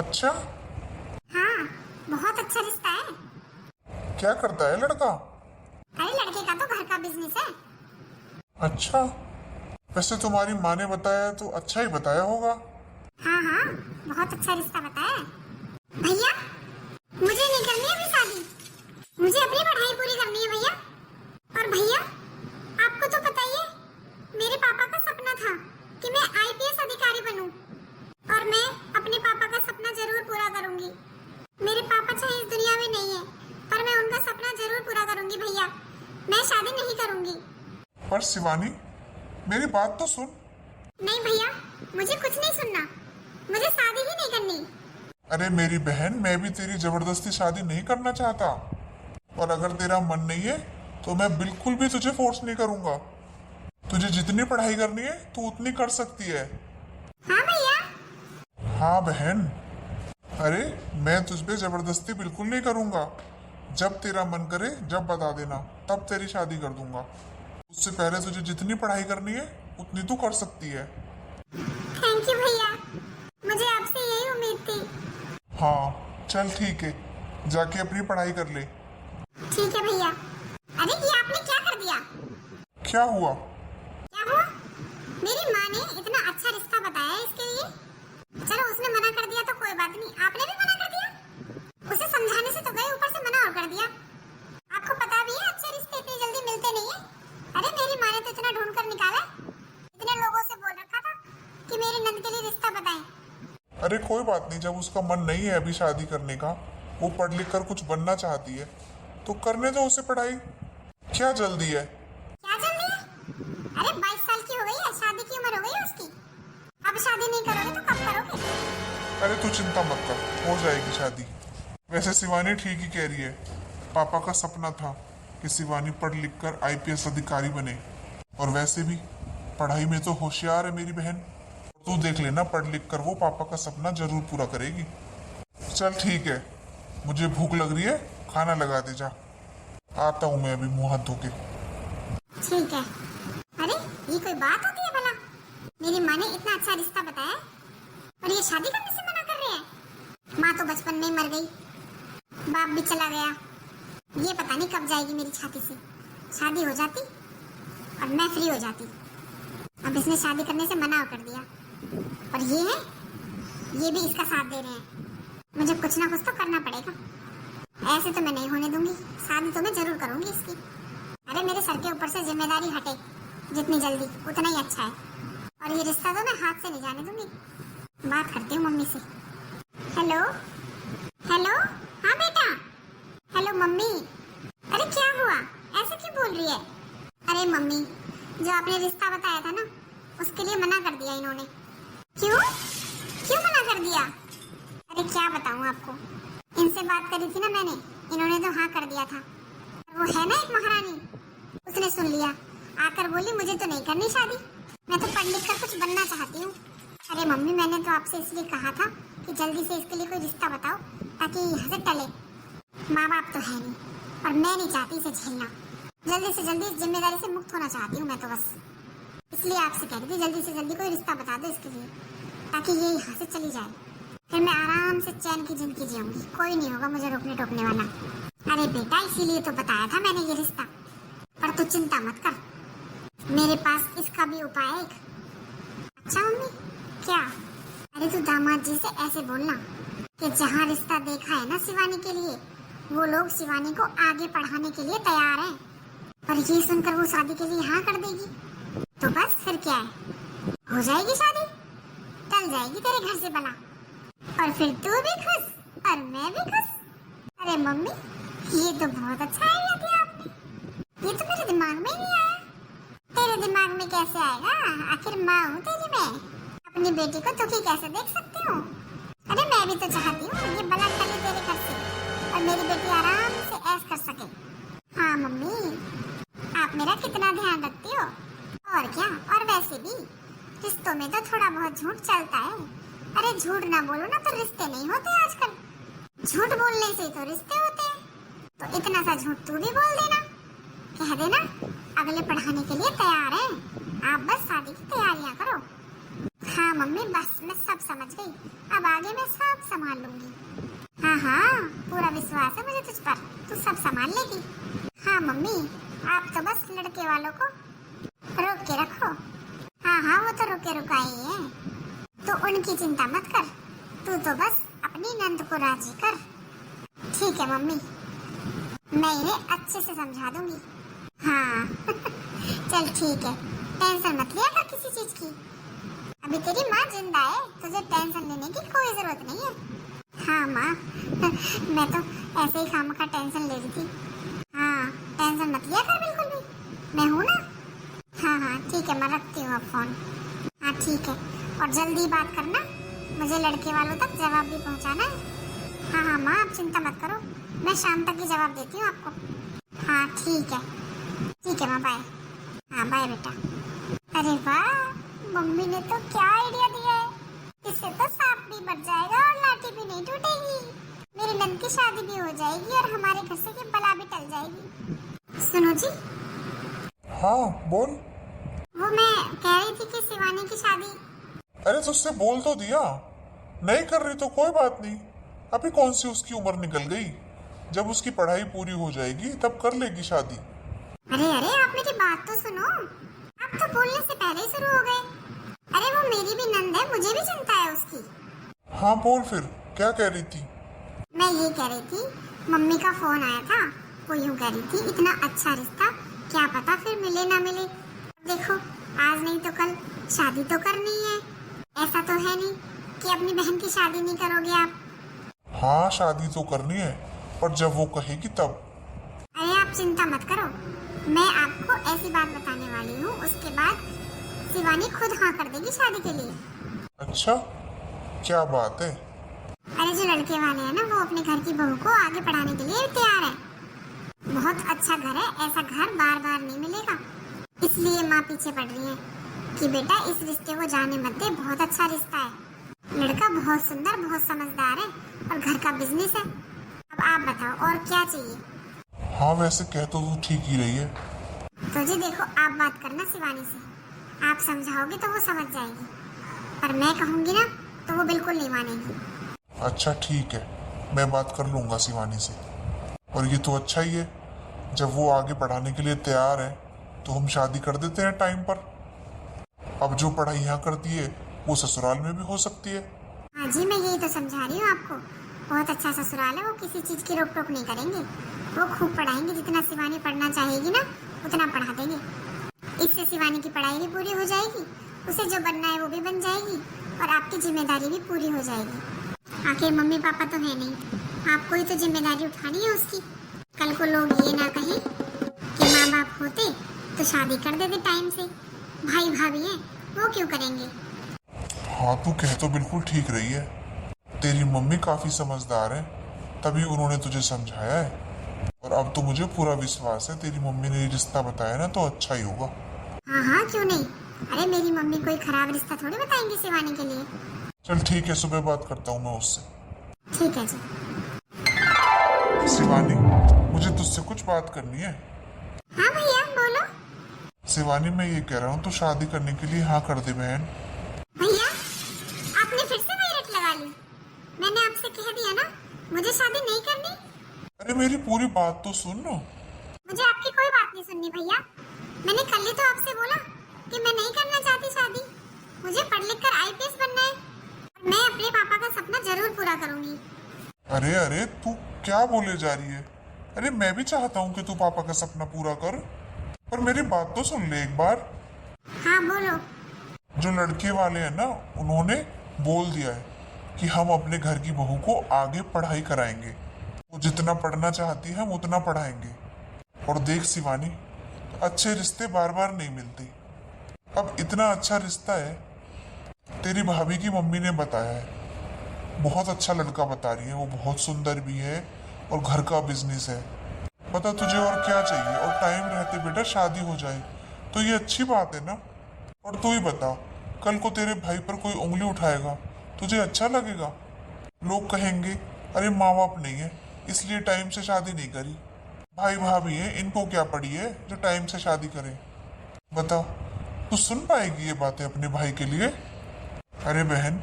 अच्छा, हाँ, बहुत अच्छा रिश्ता है। क्या करता है लड़का? अरे लड़के का तो घर का बिजनेस है। अच्छा, वैसे तुम्हारी माँ ने बताया तो अच्छा ही बताया होगा। हाँ हाँ, बहुत अच्छा रिश्ता बताया है। भैया, मुझे नहीं करनी है अभी शादी, मुझे अपनी पढ़ाई पूरी करनी है भैया। और भैया, आपको तो पता ही है, मेरे पापा का सपना था कि मैं आईपीएस अधिकारी बनूं, और मैं अपने पापा का सपना जरूर पूरा करूंगी। मेरे पापा चाहे इस दुनिया में नहीं है, पर मैं उनका सपना जरूर पूरा करूंगी भैया। मैं शादी नहीं करूंगी। पर शिवानी, मेरी बात तो सुन। नहीं भैया, मुझे कुछ नहीं सुनना, मुझे शादी ही नहीं करनी। अरे मेरी बहन, मैं भी तेरी जबरदस्ती शादी नहीं करना चाहता। और अगर तेरा मन नहीं है तो मैं बिल्कुल भी तुझे फोर्स नहीं करूंगा। तुझे जितनी पढ़ाई करनी है तू उतनी कर सकती है। हाँ भैया। हाँ बहन। अरे मैं तुझ पे जबरदस्ती बिल्कुल नहीं करूंगा। जब तेरा मन करे जब बता देना, तब तेरी शादी कर दूंगा। उससे पहले तुझे जितनी पढ़ाई करनी है उतनी तू कर सकती है। थैंक यू भैया, मुझे आपसे यही उम्मीद थी। हाँ चल ठीक है, जाके अपनी पढ़ाई कर ले। ठीक है भैया। अरे ये आपने क्या कर दिया? क्या हुआ? क्या हुआ? मेरी माँ ने इतना अच्छा रिश्ता बताया है इसके लिए। चलो उसने मना कर दिया तो कोई बात नहीं, आपने भी मना कर दिया। उसे समझाने से तो गए, ऊपर से मना और कर दिया। आपको पता भी है अच्छे रिश्ते इतनी जल्दी मिलते नहीं है। अरे मेरी माँ ने तो इतना ढूंढ कर निकाला, इतने लोगों से बोल रखा था कि मेरी नंद के लिए रिश्ता बताएं। अरे कोई बात नहीं, जब उसका मन नहीं है अभी शादी करने का, वो पढ़ लिख कर कुछ बनना चाहती है, तो करने दो उसे पढ़ाई। क्या जल्दी है? क्या जल्दी है? अरे 22 साल की हो गई है, शादी की उम्र हो गई है उसकी। अब शादी नहीं करोगे तो कब करोगे? अरे तू चिंता मत कर, हो जाएगी शादी। वैसे शिवानी ठीक ही कह रही है। पापा का सपना था कि शिवानी पढ़ लिख कर आईपीएस अधिकारी बने। और वैसे भी पढ़ाई में तो होशियार है मेरी बहन। तू देख लेना, पढ़ लिख कर वो पापा का सपना जरूर पूरा करेगी। चल ठीक है, मुझे भूख लग रही है, खाना लगा दे जा। आता हूँ मैं अभी मुंह हाथ धो के। ठीक है। अरे ये कोई बात होती है भला? मेरी माँ ने इतना अच्छा रिश्ता बताया और ये शादी करने से मना कर रहे हैं। माँ तो बचपन में ही मर गई, बाप भी चला गया। ये पता नहीं कब जाएगी मेरी छाती से। शादी हो जाती और मैं फ्री हो जाती। अब इसने शादी करने से मना कर दिया, और ये है, ये भी इसका साथ दे रहे हैं। मुझे कुछ ना कुछ तो करना पड़ेगा। ऐसे तो मैं नहीं होने दूंगी, शादी तो मैं जरूर करूंगी इसकी। अरे मेरे सर के ऊपर से जिम्मेदारी हटे जितनी जल्दी उतना ही अच्छा है। और ये रिश्ता तो मैं हाथ से नहीं जाने दूंगी। बात करती हूँ मम्मी से। हेलो हेलो, हाँ बेटा। Hello mummy. अरे क्या हुआ, ऐसे क्यों बोल रही है? अरे मम्मी, जो आपने रिश्ता बताया था ना, उसके लिए मना कर दिया इन्होंने। क्यों क्यों मना कर दिया? अरे क्या बताऊँ आपको, इनसे बात करी थी ना मैंने, इन्होंने तो हाँ कर दिया था। वो है ना एक महारानी, उसने सुन लिया, आकर बोली मुझे तो नहीं करनी शादी, मैं तो पढ़ लिख कर कुछ बनना चाहती हूँ। अरे मम्मी, मैंने तो आपसे इसलिए कहा था कि जल्दी से इसके लिए कोई रिश्ता बताओ ताकि यहाँ से टले। माँ बाप तो है नहीं और मैं नहीं चाहती इसे झेलना। जल्दी से जल्दी इस जिम्मेदारी से मुक्त होना चाहती हूँ मैं तो बस। इसलिए आपसे कह रही थी जल्दी से जल्दी कोई रिश्ता बता दो इसके लिए, ताकि ये यहाँ से चली जाए। फिर मैं आराम से चैन की जिंदगी जीऊंगी, कोई नहीं होगा मुझे रोकने टोकने वाला। अरे बेटा, इसीलिए तो बताया था मैंने ये रिश्ता। पर तू चिंता मत कर, मेरे पास इसका भी उपाय है एक। अच्छा मम्मी, क्या? अरे तू दामाद जी से ऐसे बोलना कि जहाँ रिश्ता देखा है ना शिवानी के लिए, वो लोग शिवानी को आगे पढ़ाने के लिए तैयार हैं। और ये सुनकर वो शादी के लिए हाँ कर देगी तो बस फिर क्या है, हो जाएगी शादी, चल जाएगी तेरे घर से बला, और फिर तू भी खुश और मैं भी खुश। अरे मम्मी, ये तो बहुत अच्छा आइडिया दिया आपने, ये तो मेरे दिमाग में नहीं आया। तेरे दिमाग में कैसे आएगा, आखिर माँ हूँ तेरी मैं, अपनी बेटी को दुखी कैसे देख सकती हूँ। अरे मैं भी तो चाहती हूँ ये बला टले तेरे घर से और मेरी बेटी आराम से ऐश कर सके। हाँ मम्मी, आप मेरा कितना ध्यान रखती हो। और क्या, और वैसे भी रिश्तों में तो थोड़ा बहुत झूठ चलता है। अरे झूठ ना बोलो ना तो रिश्ते नहीं होते आजकल, झूठ बोलने से तो रिश्ते होते हैं। तो इतना सा झूठ तू भी बोल देना, कह देना अगले पढ़ाने के लिए तैयार हैं, आप बस शादी की तैयारियां करो। हाँ मम्मी, बस मैं सब समझ गई, अब आगे मैं सब संभाल लूंगी। हाँ हाँ, पूरा विश्वास है मुझे तुझ पर, तू सब संभाल लेगी। हाँ मम्मी, आप तो बस लड़के वालों को रोक के रखो। हाँ हाँ, वो तो रुके रुकाई है, तो उनकी चिंता मत कर, तू तो बस अपनी नंद को राजी कर। ठीक है मम्मी, मैं इन्हें अच्छे से समझा दूंगी। हाँ चल ठीक है, टेंशन मत लिया कर किसी चीज की। अभी तेरी माँ जिंदा है, तुझे टेंशन लेने की कोई जरूरत नहीं है। हाँ माँ मैं तो ऐसे ही खामखा टेंशन ले रही थी। हाँ टेंशन मत लिया कर बिल्कुल भी, मैं हूँ ना। हाँ हाँ ठीक है, मैं रखती हूँ अब फोन। हाँ ठीक है, और जल्दी बात करना, मुझे लड़के वालों तक जवाब भी पहुँचाना है। हाँ हाँ माँ, आप चिंता मत करो, मैं शाम तक ही जवाब देती हूँ आपको। हाँ ठीक है माँ, बाय। हाँ बाय बेटा। अरे वाह, मम्मी ने तो क्या आइडिया दिया है, इससे तो सांप भी बच जाएगा और लाठी भी नहीं टूटेगी। मेरी नंद की शादी भी हो जाएगी और हमारे घर से की बला भी टल जाएगी। सुनो जी। हाँ बोल। वो मैं कह रही थी कि शिवानी की शादी। अरे तो उससे बोल तो दिया, नहीं कर रही तो कोई बात नहीं, अभी कौन सी उसकी उम्र निकल गई, जब उसकी पढ़ाई पूरी हो जाएगी तब कर लेगी शादी। अरे अरे, आप मेरी बात तो सुनो, आप तो बोलने से पहले ही शुरू हो गए। अरे वो मेरी भी नंद है, मुझे भी चिंता है उसकी। हाँ बोल फिर, क्या कह रही थी? मैं ये कह रही थी, मम्मी का फोन आया था, वो यूँ कह रही थी इतना अच्छा रिश्ता, क्या पता फिर मिले ना मिले। देखो आज नहीं तो कल शादी तो करनी है, ऐसा तो है नहीं कि अपनी बहन की शादी नहीं करोगे आप। हाँ शादी तो करनी है, पर जब वो कहेगी तब। अरे आप चिंता मत करो, मैं आपको ऐसी बात बताने वाली हूँ, उसके बाद शिवानी खुद हाँ कर देगी शादी के लिए। अच्छा क्या बात है? अरे जो लड़के वाले हैं ना, वो अपने घर की बहू को आगे पढ़ाने के लिए तैयार है। बहुत अच्छा घर है, ऐसा घर बार बार नहीं मिलेगा, इसलिए माँ पीछे पड़ रही है कि बेटा इस रिश्ते को जाने मत दे, बहुत अच्छा रिश्ता है, लड़का बहुत सुंदर, बहुत समझदार है और घर का बिजनेस है। अब आप बताओ और क्या चाहिए? हाँ वैसे कह तो तू ठीक ही रही है। तो जी देखो, आप बात करना शिवानी से, आप समझाओगे तो वो समझ जाएगी, पर मैं कहूँगी ना तो वो बिल्कुल नहीं मानेगी। अच्छा ठीक है, मैं बात कर लूंगा शिवानी से। और ये तो अच्छा ही है, जब वो आगे पढ़ाने के लिए तैयार है तो हम शादी कर देते हैं टाइम पर। अब जो पढ़ाई यहाँ करती है वो ससुराल में भी हो सकती है। हाँ जी, मैं यही तो समझा रही हूँ आपको, बहुत अच्छा ससुराल है, वो किसी चीज की रोक टोक नहीं करेंगे, वो खूब पढ़ाएंगे, जितना शिवानी पढ़ना चाहेगी ना उतना पढ़ा देंगे। इससे शिवानी की पढ़ाई भी पूरी हो जाएगी, उसे जो बनना है वो भी बन जाएगी और आपकी जिम्मेदारी भी पूरी हो जाएगी। आखिर मम्मी पापा तो है नहीं, आपको ही तो जिम्मेदारी उठानी है उसकी। कल को लोग ये ना कहें कि माँ बाप होते तो शादी कर देते टाइम से, भाई भाभी हैं वो क्यों करेंगे। हाँ तू कह तो बिल्कुल ठीक रही है, तेरी मम्मी काफी समझदार है, तभी उन्होंने तुझे समझाया है। और अब तो मुझे पूरा विश्वास है, तेरी मम्मी ने ये रिश्ता बताया ना तो अच्छा ही होगा। हाँ हाँ क्यों नहीं, अरे मेरी मम्मी कोई खराब रिश्ता थोड़ी बताएंगी शिवानी के लिए। चल ठीक है, सुबह बात करता हूँ मैं उससे। ठीक है जी। शिवानी, मुझे तुझसे कुछ बात करनी है। हाँ भैया बोलो। शिवानी मैं ये कह रहा हूँ, तो शादी करने के लिए हाँ कर दे बहन। भैया आपने फिर से वही रट लगा ली, मैंने आपसे कह दिया ना मुझे शादी नहीं करनी। अरे मेरी पूरी बात तो सुन लो। मुझे आपकी कोई बात नहीं सुननी भैया, मैंने कल ही तो आपसे बोला कि मैं नहीं करना चाहती शादी, मुझे पढ़ लिख कर आईपीएस बनना है और मैं अपने पापा का सपना जरूर पूरा करूंगी। अरे अरे तू क्या बोले जा रही है? अरे मैं भी चाहता हूँ कि तू पापा का सपना पूरा कर, पर मेरी बात तो सुन ले एक बार। हाँ बोलो। जो लड़के वाले हैं ना, उन्होंने बोल दिया है कि हम अपने घर की बहू को आगे पढ़ाई कराएंगे, वो जितना पढ़ना चाहती है हम उतना पढ़ाएंगे। और देख शिवानी, अच्छे रिश्ते बार बार नहीं मिलते, अब इतना अच्छा रिश्ता है, तेरी भाभी की मम्मी ने बताया है, बहुत अच्छा लड़का बता रही है, वो बहुत सुंदर भी है और घर का बिजनेस है। बता तुझे और क्या चाहिए, और टाइम रहते बेटा शादी हो जाए तो ये अच्छी बात है ना। और तू ही बता, कल को तेरे भाई पर कोई उंगली उठाएगा तुझे अच्छा लगेगा? लोग कहेंगे अरे माँ बाप नहीं है इसलिए टाइम से शादी नहीं करी, भाई भाभी है इनको क्या पड़ी है जो टाइम से शादी करें। बता तू सुन पाएगी ये बातें अपने भाई के लिए? अरे बहन,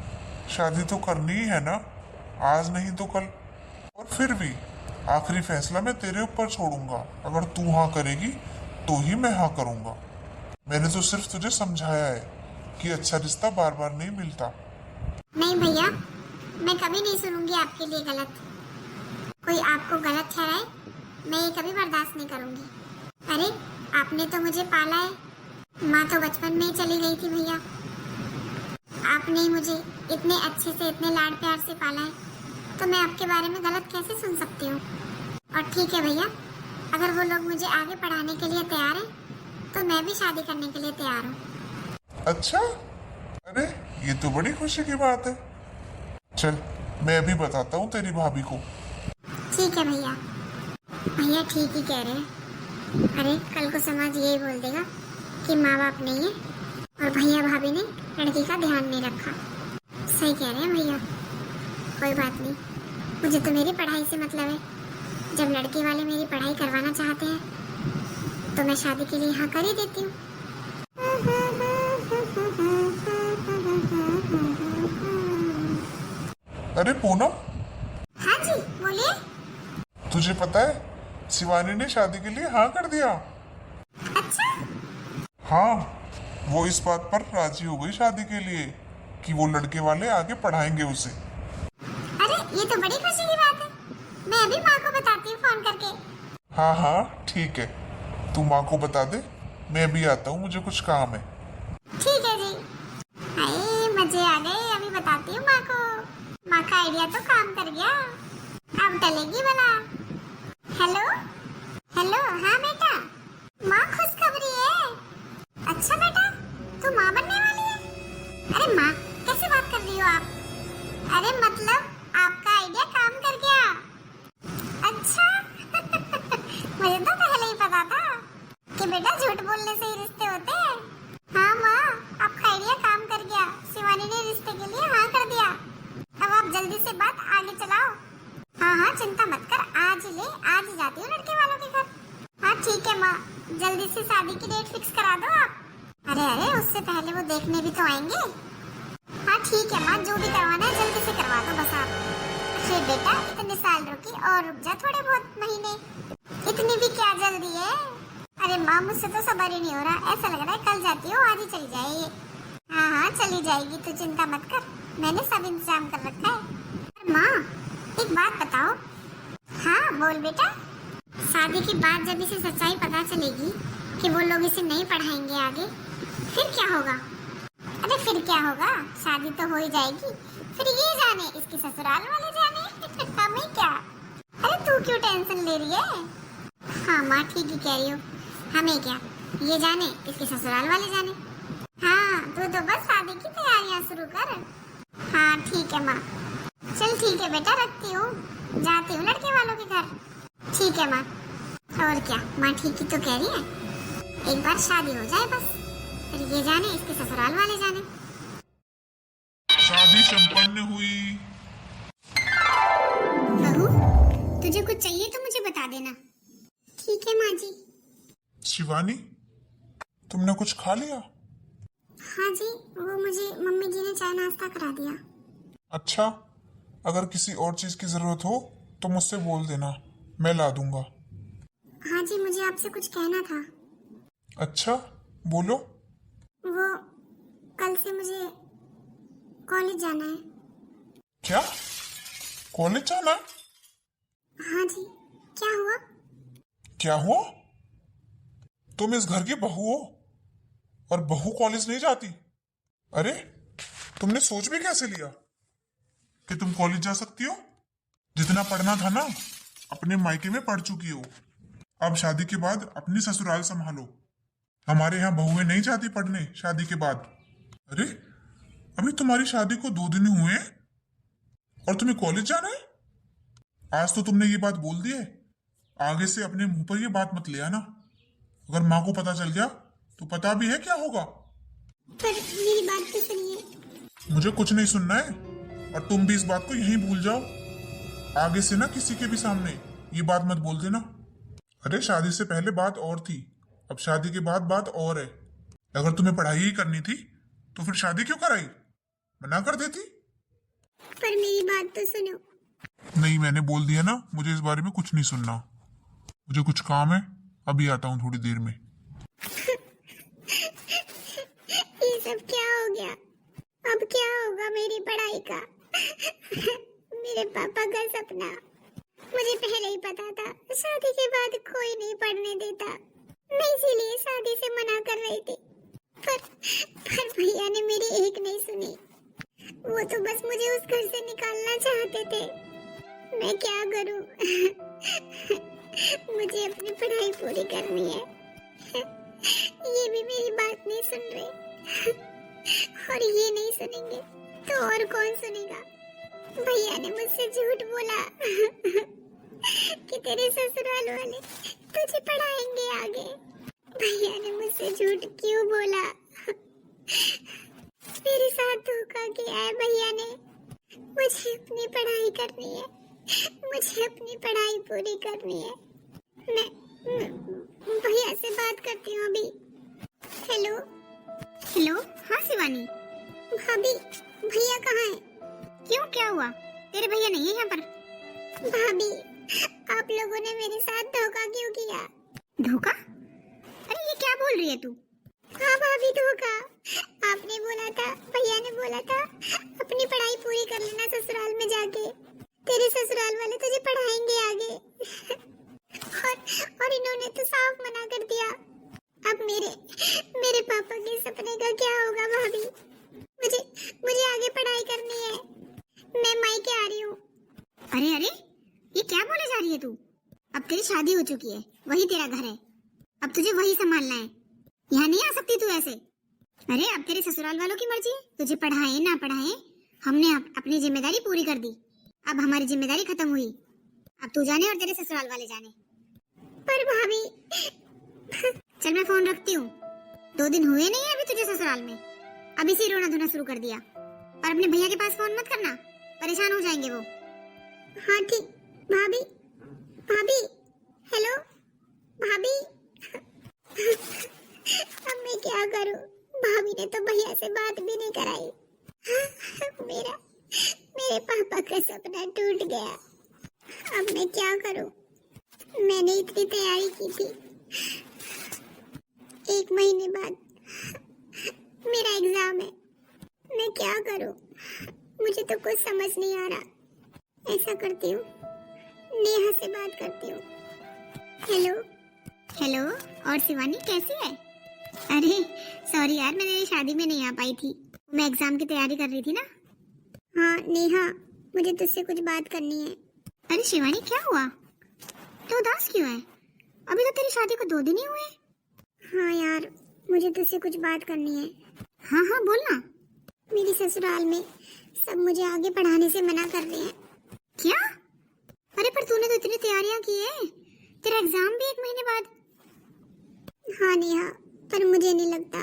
शादी तो करनी ही है ना, आज नहीं तो कल। और फिर भी आखिरी फैसला मैं तेरे ऊपर छोड़ूंगा। अगर तू हाँ करेगी तो ही मैं हाँ करूंगा। मैंने तो सिर्फ तुझे समझाया है कि अच्छा रिश्ता बार बार नहीं मिलता। नहीं भैया, मैं कभी नहीं सुनूंगी आपके लिए गलत। कोई आपको गलत ठहराए, मैं ये कभी बर्दाश्त नहीं करूंगी। अरे आपने तो मुझे पाला है, माँ तो बचपन में ही चली गई थी भैया। आपने ही मुझे इतने अच्छे से, इतने लाड प्यार से पाला है, तो मैं आपके बारे में गलत कैसे सुन सकती हूँ। और ठीक है भैया, अगर वो लोग मुझे आगे पढ़ाने के लिए तैयार हैं, तो मैं भी शादी करने के लिए तैयार हूँ। अच्छा, अरे ये तो बड़ी खुशी की बात है। चल मैं अभी बताता हूँ तेरी भाभी को। ठीक है भैया। भैया ठीक ही कह रहे हैं। अरे कल को समाज यही बोल देगा कि माँ बाप नहीं है और भैया भाभी ने लड़की का ध्यान नहीं रखा। सही कह रहे हैं भैया। कोई बात नहीं, मुझे तो मेरी पढ़ाई से मतलब है। जब लड़के वाले मेरी पढ़ाई करवाना चाहते हैं तो मैं शादी के लिए हाँ कर ही देती हूँ। अरे पूनम, हाँ जी बोलिए। तुझे पता है शिवानी ने शादी के लिए हाँ कर दिया। अच्छा, हाँ, वो इस बात पर राजी हो गई शादी के लिए कि वो लड़के वाले आगे पढ़ाएंगे उसे। अरे ये तो बड़ी खुशी की बात है। मैं अभी माँ को बताती हूँ फोन करके। हाँ हाँ ठीक है, तू माँ को बता दे, मैं भी आता हूँ, मुझे कुछ काम है। ठीक है जी। हाय मजे आ गए, अभी बताती हूँ माँ को। माँ का आइडिया तो काम कर गया, अब टलेगी भला। हेलो हेलो, हाँ बेटा, माँ खुशखबरी है। अच्छा बेटा, तू माँ बनने वाली है? अरे माँ कैसे बात कर रही हो आप? अरे मतलब आपका आइडिया काम कर गया। अच्छा मुझे तो पहले ही पता था कि बेटा झूठ बोलने से ही रिश्ते होते हैं। हाँ माँ, आपका आइडिया काम कर गया। शिवानी ने रिश्ते के लिए हाँ कर दिया। अब आप जल्दी से बात आगे चलाओ। हाँ हाँ चिंता मत कर, आज ही जाती हूँ लड़के वालों के घर। हाँ ठीक है माँ, जल्दी से शादी की डेट फिक्स करा दो आप। अरे अरे उससे पहले वो देखने भी तो आएंगे। हाँ ठीक है माँ, जो भी करवाना है जल्दी से करवा दो बस आप। फिर बेटा इतने साल रुकी और रुक जा थोड़े बहुत महीने, इतनी भी क्या जल्दी है। अरे माँ मुझसे तो सबर ही नहीं हो रहा, ऐसा लग रहा है कल जाती हो आज ही चली जाए ये। हाँ हाँ चली जाएगी, तू चिंता मत कर, मैंने सब इंतजाम कर रखा है। माँ एक बात बताओ। हाँ बोल बेटा। शादी के बाद जब इसे सच्चाई पता चलेगी कि वो लोग इसे नहीं पढ़ाएंगे आगे, फिर क्या होगा? अरे फिर क्या होगा, शादी तो हो ही जाएगी। फिर ये जाने इसके ससुराल वाले जाने हमें क्या। अरे तू क्यों टेंशन ले रही है? हाँ माँ ठीक ही कह रही हो, हमें क्या, ये जाने इसके ससुराल वाले जाने। हाँ तू तो बस शादी की तैयारियां शुरू कर। हाँ ठीक है माँ। चल ठीक है बेटा, रखती हूँ, जाती हूँ लड़के वालों के घर। ठीक है माँ। और क्या, माँ ठीक ही तो कह रही है, एक बार शादी हो जाए बस, फिर ये जाने इसके ससुराल वाले जाने। शादी संपन्न हुई। बहू तुझे कुछ चाहिए तो मुझे बता देना। ठीक है माँ जी। शिवानी, तुमने कुछ खा लिया? हाँ जी, वो मुझे मम्मी जी ने चाय नाश्ता करा दिया। अच्छा, अगर किसी और चीज की जरूरत हो तो मुझसे बोल देना, मैं ला दूंगा। हाँ जी, मुझे आपसे कुछ कहना था। अच्छा बोलो। वो कल से मुझे कॉलेज जाना है। क्या, कॉलेज जाना है? हाँ जी। क्या हुआ? क्या हुआ? तुम इस घर की बहू हो और बहू कॉलेज नहीं जाती? अरे तुमने सोच भी कैसे लिया कि तुम कॉलेज जा सकती हो? जितना पढ़ना था ना अपने मायके में पढ़ चुकी हो, अब शादी के बाद अपनी ससुराल संभालो। हमारे यहाँ बहुएं नहीं जाती पढ़ने शादी के बाद। अरे अभी तुम्हारी शादी को 2 दिन हुए हैं और तुम्हें कॉलेज जाना है? आज तो तुमने ये बात बोल दी है, आगे से अपने मुंह पर ये बात मत ले आना। अगर माँ को पता चल गया तो पता भी है क्या होगा। पर मेरी बात तो सुनिए। मुझे कुछ नहीं सुनना है और तुम भी इस बात को यहीं भूल जाओ। आगे से ना किसी के भी सामने ये बात मत बोल देना। अरे शादी से पहले बात और थी, अब शादी के बाद बात और है। अगर तुम्हें पढ़ाई ही करनी थी तो फिर शादी क्यों कराई? मना कर देती। पर मेरी बात तो सुनो। नहीं, मैंने बोल दिया ना, मुझे इस बारे में कुछ नहीं सुनना। मुझे कुछ काम है, अभी आता हूँ थोड़ी देर में। ये सब क्या हो गया? अब क्या होगा मेरी पढ़ाई का? मेरे पापा का सपना। मुझे पहले ही पता था शादी के बाद कोई नहीं पढ़ने देता। मैं इसीलिए शादी से मना कर रही थी। पर भैया ने मेरी एक नहीं सुनी। वो तो बस मुझे उस घर से निकालना चाहते थे। मैं क्या करूं? मुझे अपनी पढ़ाई पूरी करनी है। ये भी मेरी बात नहीं सुन रहे। और ये नहीं सुनेंगे तो और कौन सुनेगा? भैया ने मुझसे झूठ बोला कि तेरे ससुराल वाले तुझे पढ़ाएंगे आगे। भैया ने मुझसे झूठ क्यों बोला? मेरे साथ धोखा किया है भैया ने। मुझे अपनी पढ़ाई करनी है। मुझे अपनी पढ़ाई पूरी करनी है। मैं भैया से बात करती हूँ अभी। Hello hello. हाँ शिवानी। भाभी, भैया कहाँ है? क्यों, क्या हुआ? तेरे भैया नहीं है यहाँ पर? भाभी, आप लोगों ने मेरे साथ धोखा क्यों किया? धोखा? अरे ये क्या बोल रही है तू? हाँ भाभी, धोखा। आपने बोला था, भैया ने बोला था, अपनी पढ़ाई पूरी कर लेना ससुराल में जाके। तेरे ससुराल वाले तुझे पढ़ाएंगे आगे। और इन्होंने तो साफ मना कर दिया। अब मेरे पापा के सपने का क्या होगा भाभी? मुझे आगे पढ़ाई करनी है। मैं मायके आ रही हूँ। अरे अरे, ये क्या बोले जा रही है तू? अब तेरी शादी हो चुकी है, वही तेरा घर है। अब तुझे वही संभालना है। यहाँ नहीं आ सकती तू ऐसे। अरे अब तेरे ससुराल वालों की मर्जी है, तुझे पढ़ाए ना पढ़ाए, हमने अपनी जिम्मेदारी पूरी कर दी। अब हमारी जिम्मेदारी खत्म हुई। अब तू जाने और तेरे ससुराल वाले जाने। पर भाभी। चल मैं फोन रखती हूँ। 2 दिन हुए नहीं है अभी तुझे ससुराल में, अभी से रोना धोना शुरू कर दिया। और अपने भैया के पास फोन मत करना, परेशान हो जाएंगे वो। हाँ ठीक। भाभी, भाभी, हेलो भाभी। अब मैं क्या करूँ? भाभी ने तो भैया से बात भी नहीं कराई। मेरे पापा का सपना टूट गया। अब मैं क्या करूँ? मैंने इतनी तैयारी की थी। 1 महीने बाद मेरा एग्जाम है। मैं क्या करूँ? मुझे तो कुछ समझ नहीं आ रहा। ऐसा करती हूँ, नेहा से बात करती हूँ। Hello hello. और शिवानी कैसी है? अरे सॉरी यार, मैं तेरी शादी में नहीं आ पाई थी। मैं एग्जाम की तैयारी कर रही थी ना। हाँ नेहा, मुझे तुझसे कुछ बात करनी है। अरे शिवानी क्या हुआ? तो उदास क्यों है? अभी तो तेरी शादी को 2 दिन ही हुए। हाँ यार, मुझे तुझसे कुछ बात करनी है। हाँ हाँ बोलना। मेरी ससुराल में सब मुझे आगे पढ़ाने से मना कर रहे हैं। क्या? अरे पर तूने तो इतनी तैयारियां की है, तेरा एग्जाम भी 1 महीने बाद। हाँ नेहा, पर मुझे नहीं लगता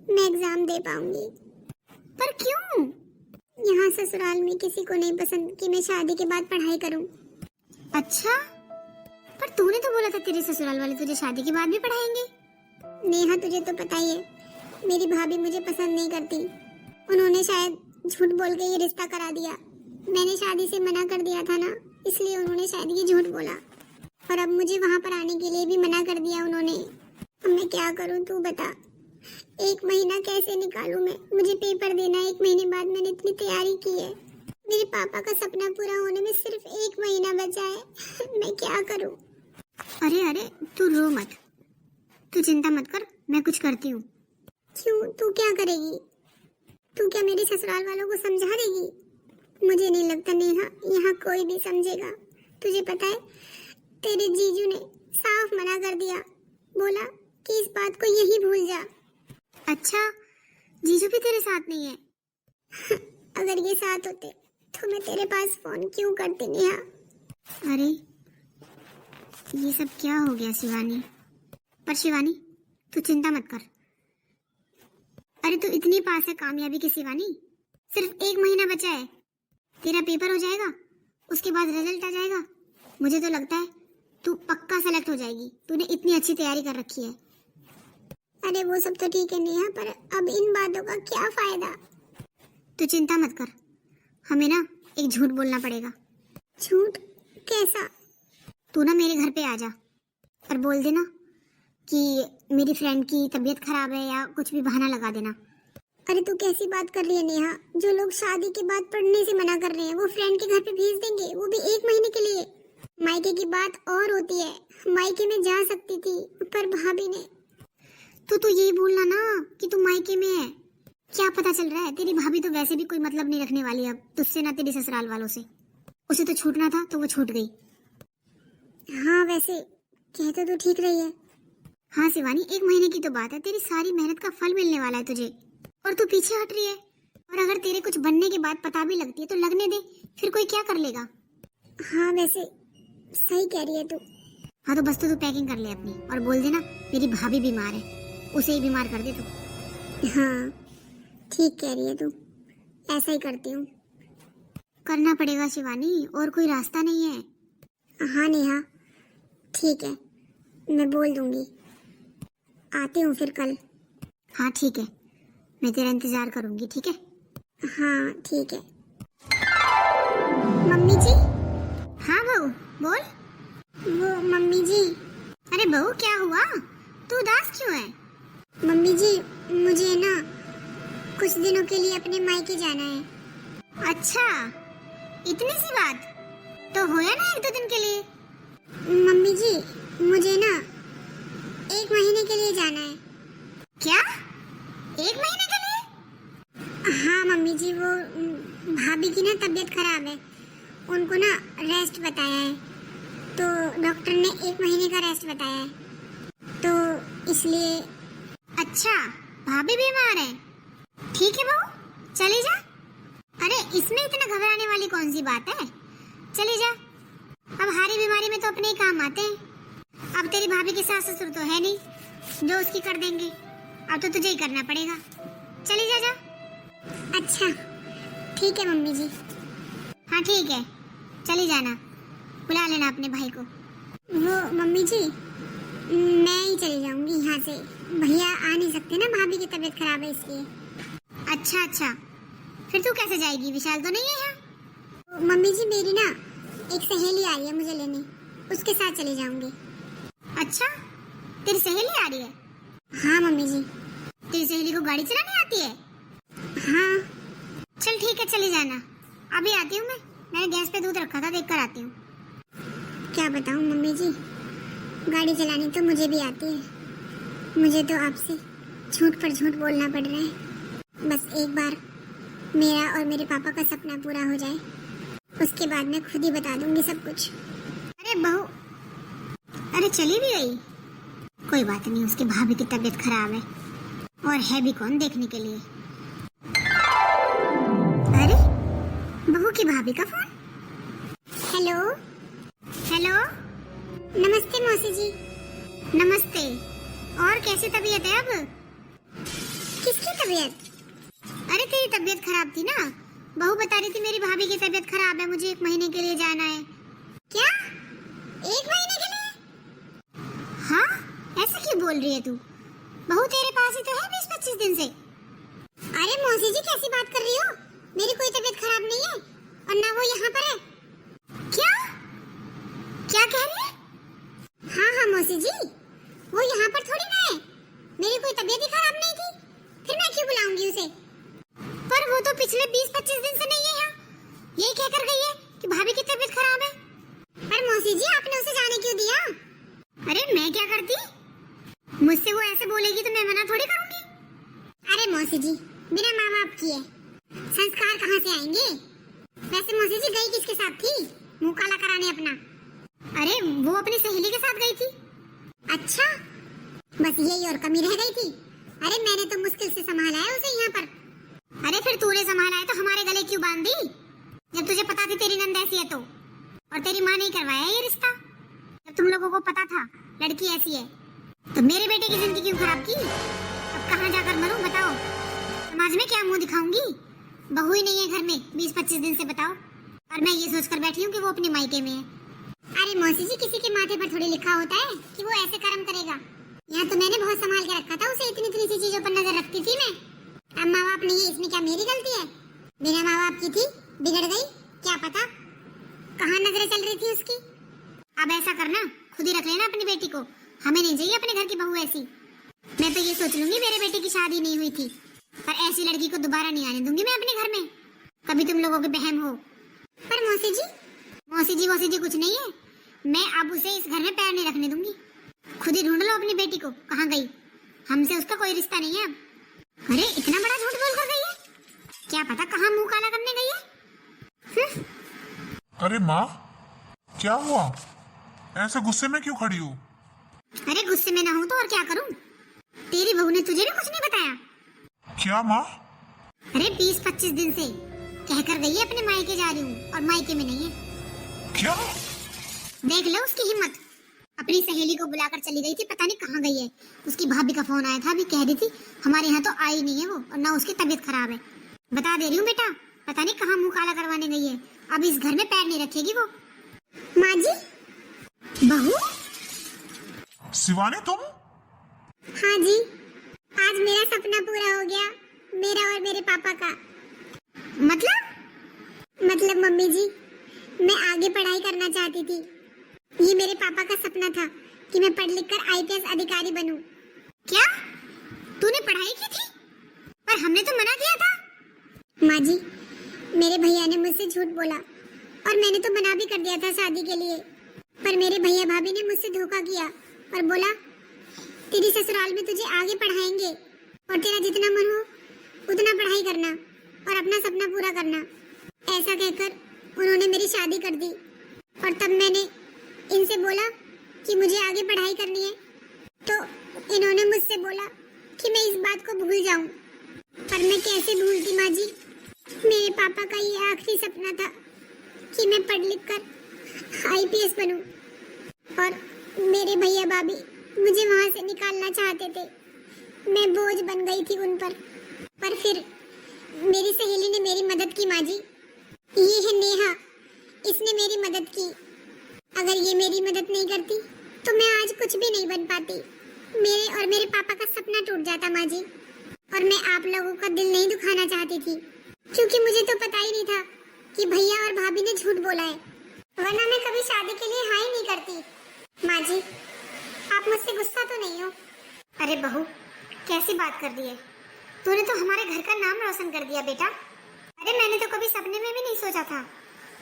मैं एग्जाम दे पाऊंगी। पर क्यों? यहाँ ससुराल में किसी को नहीं पसंद कि मैं शादी के बाद पढ़ाई करूं। अच्छा, पर तूने तो बोला था तेरे ससुराल वाले तुझे शादी के बाद भी पढ़ाएंगे। नेहा तुझे तो पता ही है, मेरी भाभी मुझे पसंद नहीं करती। उन्होंने शायद झूठ बोल के ये रिश्ता करा दिया। मैंने शादी से मना कर दिया था ना, इसलिए उन्होंने शायद ये झूठ बोला। और अब मुझे वहाँ पर आने के लिए भी मना कर दिया उन्होंने। अब मैं क्या करूँ तू बता? 1 महीना कैसे निकालूं मैं? मुझे पेपर देना है 1 महीने बाद। मैंने इतनी तैयारी की है। मेरे पापा का सपना पूरा होने में सिर्फ 1 महीना बचा है। मैं क्या करूं? अरे अरे तू रो मत, तू चिंता मत कर, मैं कुछ करती हूँ। क्यों, तू क्या करेगी? तू क्या मेरे ससुराल वालों को समझा देगी? मुझे नहीं लगता नेहा, यहाँ कोई भी समझेगा। तुझे पता है, तेरे जीजू ने साफ मना कर दिया। बोला कि इस बात को यही भूल जा। अच्छा, जीजू भी तेरे साथ नहीं है? अगर ये साथ होते तो मैं तेरे पास फोन क्यों करती नेहा? अरे ये सब क्या हो गया शिवानी? पर शिवानी तू चिंता मत कर। अरे तू इतनी पास है कामयाबी की शिवानी। सिर्फ 1 महीना बचा है, तेरा पेपर हो जाएगा, उसके बाद रिजल्ट आ जाएगा। मुझे तो लगता है तू पक्का सेलेक्ट हो जाएगी। तूने इतनी अच्छी तैयारी कर रखी है। अरे वो सब तो ठीक है नेहा, पर अब इन बातों का क्या फायदा? तू चिंता मत कर, हमें ना एक झूठ बोलना पड़ेगा। झूठ कैसा? तू ना मेरे घर पे आ जा और बोल देना कि मेरी फ्रेंड की तबीयत खराब है या कुछ भी बहाना लगा देना। अरे तू कैसी बात कर रही है नेहा? जो लोग शादी के बाद पढ़ने से मना कर रहे हैं वो फ्रेंड के घर पे भेज देंगे, वो भी 1 महीने के लिए। मायके की बात और होती है, मायके में जा सकती थी पर भाभी ने। तो यही बोलना ना कि तू मायके में है। क्या पता चल रहा है, तेरी भाभी तो वैसे भी कोई मतलब नहीं रखने वाली अब तुझसे ना तेरी ससुराल वालों से। उसे तो छूटना था तो वो छूट गई। हाँ वैसे कहते तो ठीक रही है। हाँ शिवानी, 1 महीने की तो बात है, तेरी सारी मेहनत का फल मिलने वाला है तुझे और तू पीछे हट रही है। और अगर तेरे कुछ बनने के बाद पता भी लगती है तो लगने दे, फिर कोई क्या कर लेगा। हाँ वैसे सही कह रही है तू। हाँ तो बस तू पैकिंग कर ले अपनी और बोल देना मेरी भाभी बीमार है, उसे ही बीमार कर दे तू। हाँ ठीक कह रही है तू, ऐसा ही करती हूँ। करना पड़ेगा शिवानी, और कोई रास्ता नहीं है। हाँ नेहा ठीक है, मैं बोल दूंगी। आती हूँ फिर कल। हाँ ठीक है, मैं तेरा इंतजार करूंगी। ठीक है? हाँ ठीक है। मम्मी जी। हाँ बहू बोल। वो मम्मी जी। अरे बहू क्या हुआ, तू उदास क्यों है? मम्मी जी मुझे ना कुछ दिनों के लिए अपने मायके जाना है। अच्छा इतनी सी बात, तो होया ना 1-2 दिन के लिए। मम्मी जी मुझे ना 1 महीने के लिए जाना है। क्या 1 महीने के लिए? हाँ मम्मी जी, वो भाभी की ना तबीयत खराब है, उनको ना रेस्ट बताया है, तो डॉक्टर ने 1 महीने का रेस्ट बताया है, तो इसलिए। अच्छा भाभी बीमार है, ठीक है बहू चली जा। अरे इसमें इतना घबराने वाली कौन सी बात है, चली जा। अब हारी बीमारी में तो अपने ही काम आते हैं। अब तेरी भाभी के सास ससुर तो है नहीं जो उसकी कर देंगे, अब तो तुझे ही करना पड़ेगा। चली जा जा। अच्छा ठीक है मम्मी जी। हाँ ठीक है, चली जाना, बुला लेना अपने भाई को। वो मम्मी जी मैं ही चली जाऊंगी यहाँ से, भैया आ नहीं सकते ना, भाभी की तबीयत खराब है इसलिए। अच्छा फिर तू कैसे जाएगी, विशाल तो नहीं है यहाँ? मम्मी जी मेरी ना एक सहेली आ रही है मुझे लेने, उसके साथ चली जाऊंगी। अच्छा तेरी सहेली आ रही है? हाँ मम्मी जी। तेरी सहेली को गाड़ी चलानी आती है? हाँ। चल ठीक है चली जाना, अभी आती हूँ मैंने गैस पे दूध रखा था, देख कर आती हूँ। क्या बताऊँ मम्मी जी, गाड़ी चलानी तो मुझे भी आती है, मुझे तो आपसे झूठ पर झूठ बोलना पड़ रहा है। बस एक बार मेरा और मेरे पापा का सपना पूरा हो जाए, उसके बाद मैं खुद ही बता दूंगी सब कुछ। अरे बहू, अरे चली भी गई, कोई बात नहीं, उसकी भाभी की तबीयत खराब है और है भी कौन देखने के लिए। अरे बहू की भाभी का फोन। हेलो नमस्ते मौसी जी। नमस्ते, और कैसी तबीयत है अब? किसकी तबीयत? अरे तेरी तबीयत खराब थी ना, बहू बता रही थी मेरी भाभी की तबीयत खराब है, मुझे 1 महीने के लिए जाना है। क्या 1 महीने के लिए? हाँ ऐसा क्यों बोल रही है तू, बहू तेरे पास ही तो है 20-25 दिन से। अरे मौसी जी कैसी बात कर रही हो, मेरी कोई तबीयत खराब नहीं है और ना वो यहाँ पर है। क्या कह रही है? हाँ मौसी जी, वो यहाँ पर थोड़ी ना है, मेरी कोई तबीयत ही खराब नहीं थी, फिर मैं क्यों बुलाऊंगी उसे? पर वो तो पिछले 20-25 दिन से नहीं है यहाँ, यही कहकर गई है कि भाभी की तबीयत खराब है। पर मौसी जी आपने उसे जाने क्यों दिया? अरे मैं क्या करती, मुझसे वो ऐसे बोलेगी तो मैं मना थोड़ी करूंगी। अरे मौसी जी बिना माँ बाप किए संस्कार कहाँ से आएंगे? वैसे मौसी जी गई किसके साथ थी, मुंह काला कराने अपना? अरे वो अपनी सहेली के साथ गई थी। अच्छा बस यही और कमी रह गई थी। अरे मैंने तो मुश्किल से संभाला है उसे यहाँ पर। अरे फिर तूने संभाला है तो हमारे गले क्यों बांध दी, जब तुझे पता थी तेरी नंद ऐसी है तो? और तेरी माँ ने करवाया ये रिश्ता, जब तुम लोगों को पता था लड़की ऐसी है तो मेरे बेटे की जिंदगी क्यों खराब की? अब कहाँ जाकर मरूं बताओ, समाज में क्या मुंह दिखाऊंगी, बहू ही नहीं है घर में 20-25 दिन से बताओ, और मैं ये सोचकर बैठी हूँ कि वो अपने मायके में है। अरे मौसी जी किसी के माथे पर थोड़ी लिखा होता है कि वो ऐसे कर्म करेगा, यहाँ तो मैंने बहुत संभाल के रखा था उसे, इतनी सी चीजों पर नजर रखती थी मैं। अब माँ बाप नहीं है इसमें क्या मेरी गलती है? बिना माँ बाप की थी, बिगड़ गई क्या पता कहाँ नजरें चल रही थी उसकी। अब ऐसा करना, खुद ही रख लेना अपनी बेटी को, हमें नहीं चाहिए अपने घर की बहू ऐसी। मैं तो ये सोच लूंगी मेरे बेटे की शादी नहीं हुई थी, पर ऐसी लड़की को दोबारा नहीं आने दूंगी मैं अपने घर में, कभी तुम लोगों के बहम हो। पर मौसी जी कुछ नहीं है, मैं अब उसे इस घर में पैर नहीं रखने दूंगी। खुद ही ढूंढ लो अपनी बेटी को कहाँ गई, हमसे उसका कोई रिश्ता नहीं है अब। अरे इतना बड़ा झूठ बोल कर गई है, क्या पता कहाँ मुंह काला करने गई है। अरे माँ, क्या हुआ? ऐसे गुस्से में क्यों खड़ी हो? अरे गुस्से में ना हूँ तो और क्या करूँ, तेरी बहू ने तुझे भी कुछ नहीं बताया? क्या माँ? अरे 20-25 दिन से कहकर गई है अपने मायके जा रही हूँ और मायके में नहीं है। क्या? देख लो उसकी हिम्मत, अपनी सहेली को बुलाकर चली गई थी, पता नहीं कहाँ गई है। उसकी भाभी का फोन आया था, अभी कह रही थी हमारे यहाँ तो आई नहीं है वो, और ना उसकी तबीयत खराब है। बता दे रही हूँ बेटा, पता नहीं कहाँ मुंह काला करवाने गई है, अब इस घर में पैर नहीं रखेगी वो। माँ जी, बहू? शिवानी तुम? हाँ जी, आज मेरा सपना पूरा हो गया, मेरा और मेरे पापा का। मतलब मम्मी जी, मैं आगे पढ़ाई करना चाहती थी। ये मेरे पापा का सपना था कि मैं पढ़ लिख कर आईपीएस अधिकारी बनूं। क्या तूने पढ़ाई की थी? पर हमने तो मना किया था। माँ जी, मेरे भैया ने मुझसे झूठ बोला और मैंने तो मना भी कर दिया था शादी के लिए, पर मेरे भैया भाभी ने मुझसे धोखा किया और बोला तेरी ससुराल में तुझे आगे पढ़ाएंगे और तेरा जितना मन हो उतना पढ़ाई करना और अपना सपना पूरा करना। ऐसा कहकर उन्होंने मेरी शादी कर दी, और तब मैंने इनसे बोला कि मुझे आगे पढ़ाई करनी है, तो इन्होंने मुझसे बोला कि मैं इस बात को भूल जाऊं, पर मैं कैसे भूलती माँ जी। मेरे पापा का ये आखिरी सपना था कि मैं पढ़ लिख कर आईपीएस बनूं, और मेरे भैया भाभी मुझे वहां से निकालना चाहते थे। मैं बोझ बन गई थी उन पर फिर मेरी सहेली ने मेरी मदद की माँ जी। ये है नेहा, इसने मेरी मदद की। अगर ये मेरी मदद नहीं करती तो मैं आज कुछ भी नहीं बन पाती। मेरे और मेरे पापा का सपना टूट जाता माँ जी, और मैं आप लोगों का दिल नहीं दुखाना चाहती थी, क्योंकि मुझे तो पता ही नहीं था कि भैया और भाभी ने झूठ बोला है, वरना मैं कभी शादी के लिए हाँ ही नहीं करती। माँ जी, आप मुझसे गुस्सा तो नहीं हो? अरे बहू, कैसी बात कर दी है तूने, तो हमारे घर का नाम रोशन कर दिया बेटा। अरे मैंने तो कभी सपने में भी नहीं सोचा था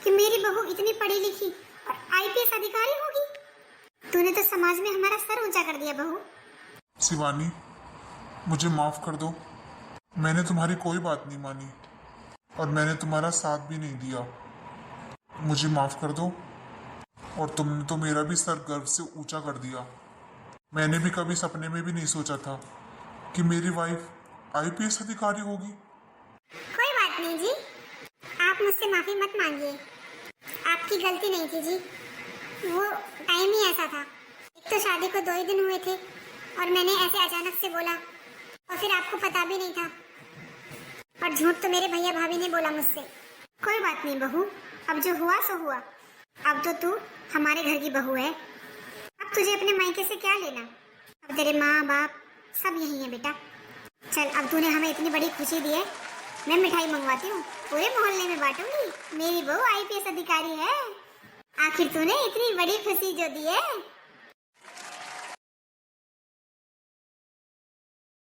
कि मेरी बहू इतनी पढ़ी लिखी और आईपीएस अधिकारी होगी। तूने तो समाज में हमारा सर ऊंचा कर दिया बहू। शिवानी, मुझे माफ कर दो, मैंने तुम्हारी कोई बात नहीं मानी और मैंने तुम्हारा साथ भी नहीं दिया। मुझे माफ कर दो, और तुमने तो मेरा भी सर गर्व से ऊंचा कर दिया। मैंने भी कभी सपने में भी नहीं सोचा था कि मेरी वाइफ आईपीएस अधिकारी होगी। कोई बात नहीं जी, आप मुझसे माफी मत मांगिए, आपकी गलती नहीं थी जी, वो टाइम ही ऐसा था। एक तो शादी को 2 ही दिन हुए थे और मैंने ऐसे अचानक से बोला, और फिर आपको पता भी नहीं था, और झूठ तो मेरे भैया भाभी ने बोला मुझसे। कोई बात नहीं बहू, अब जो हुआ सो हुआ। अब तो तू हमारे घर की बहू है, अब तुझे अपने मायके से क्या लेना। अब तेरे माँ बाप सब यही है बेटा। चल, अब तूने हमें इतनी बड़ी खुशी दी है, मैं मिठाई मंगवाती हूँ, पूरे मोहल्ले में बांटूंगी। मेरी बहू आईपीएस अधिकारी है, आखिर तूने इतनी बड़ी खुशी जो दी है।